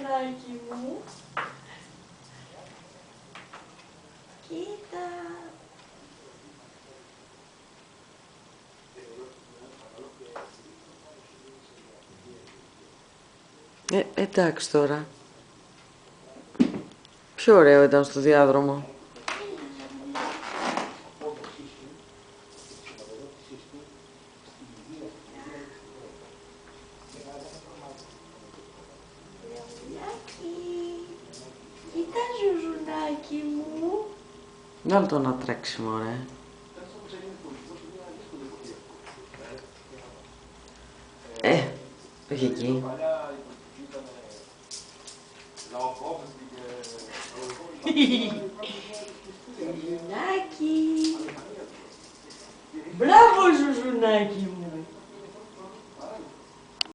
ζουζουνάκι μου. Κοίτα. Εντάξει τώρα. Πιο ωραίο ήταν στο διάδρομο. Κοίτα ζουζουνάκι μου. Βάλ' το να τρέξει, μωρέ. Όχι εκεί. Ζουζουνάκι. Μπράβο ζουζουνάκι μου.